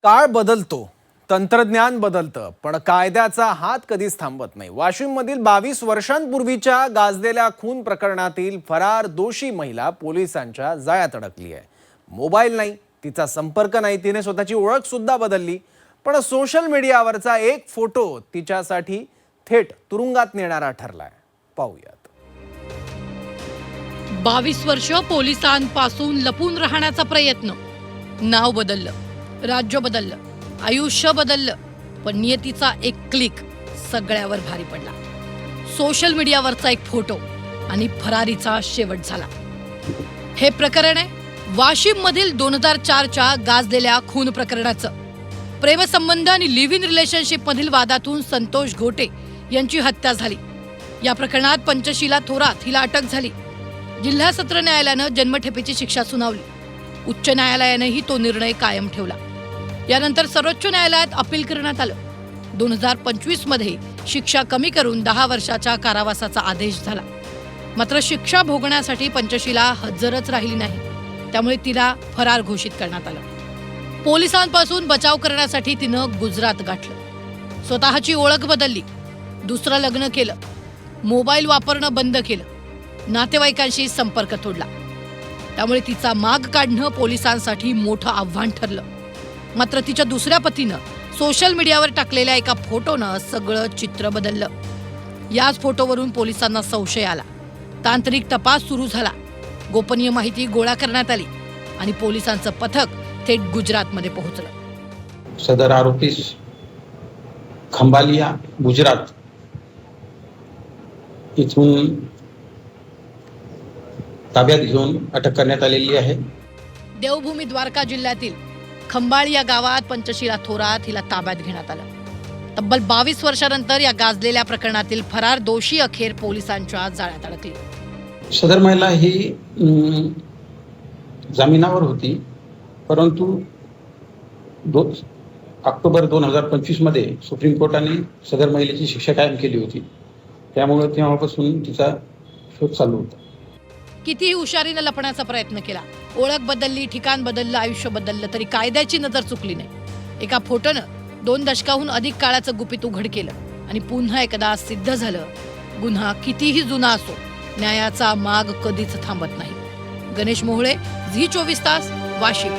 काळ बदलतो, तंत्रज्ञान बदलतं, पण कायद्याचा हात कधीच थांबत नाही. वाशिममधील 22 वर्षांपूर्वीच्या गाजलेल्या खून प्रकरणातील फरार दोषी महिला पोलिसांच्या जाळ्यात अडकली आहे. मोबाईल नाही, तिचा संपर्क नाही, तिने स्वतःची ओळख सुद्धा बदलली, पण सोशल मीडियावरचा एक फोटो तिच्यासाठी थेट तुरुंगात नेणारा ठरलाय. पाहूयात. 22 वर्ष पोलिसांपासून लपून राहण्याचा प्रयत्न. नाव बदललं, राज्य बदललं, आयुष्य बदललं, पण नियतीचा एक क्लिक सगळ्यावर भारी पडला. सोशल मीडियावरचा एक फोटो आणि फरारीचा शेवट झाला. हे प्रकरण आहे वाशिम मधील 2004च्या गाजलेल्या खून प्रकरणाचं. प्रेमसंबंध आणि लिव्ह इन रिलेशनशिप मधील वादातून संतोष घोटे यांची हत्या झाली. या प्रकरणात पंचशीला थोरात हिला अटक झाली. जिल्हा सत्र न्यायालयानं जन्मठेपेची शिक्षा सुनावली. उच्च न्यायालयानेही तो निर्णय कायम ठेवला. यानंतर सर्वोच्च न्यायालयात अपील करण्यात आलं. 2025 मध्ये शिक्षा कमी करून 10 वर्षाच्या कारावासाचा आदेश झाला. मात्र शिक्षा भोगण्यासाठी पंचशीला हजरच राहिली नाही, त्यामुळे तिला फरार घोषित करण्यात आलं. पोलिसांपासून बचाव करण्यासाठी तिनं गुजरात गाठलं. स्वतःची ओळख बदलली, दुसरं लग्न केलं, मोबाईल वापरणं बंद केलं, नातेवाईकांशी संपर्क तोडला. त्यामुळे तिचा माग काढणं पोलिसांसाठी मोठं आव्हान ठरलं. मात्र तिच्या दुसऱ्या पतीनं सोशल मीडियावर टाकलेल्या एका फोटोनं सगळं चित्र बदललं. याच फोटोवरून पोलिसांना संशय आला. तांत्रिक तपास सुरू झाला. गोपनीय माहिती गोळा करण्यात आली आणि पोलिसांचं पथक थेट गुजरातमध्ये पोहोचलं. सदर आरोपीस खंबालिया गुजरात इथून ताब्यात घेऊन अटक करण्यात आलेली आहे. देवभूमी द्वारका जिल्ह्यातील खंबाळ या गावात पंचशीला थोरात हिला ताब्यात घेण्यात आलं. तब्बल 22 वर्षानंतर या गाजलेल्या प्रकरणातील फरार दोषी अखेर पोलिसांच्या जाळ्यात अडकली. सदर महिला ही जामिनावर होती, परंतु ऑक्टोबर 2025 मध्ये सुप्रीम कोर्टाने सदर महिलेची शिक्षा कायम केली होती. त्यामुळे तेव्हापासून तिचा शोध चालू होता. कितीही हुशारीनं लपण्याचा प्रयत्न केला, ओळख बदलली, ठिकाण बदललं, आयुष्य बदललं, तरी कायद्याची नजर चुकली नाही. एका फोटोनं 2 दशकाहून अधिक काळाचं गुपित उघड केलं आणि पुन्हा एकदा सिद्ध झालं, गुन्हा कितीही जुना असो, न्यायाचा माग कधीच थांबत नाही. गणेश मोहळे, झी 24 तास, वाशिम.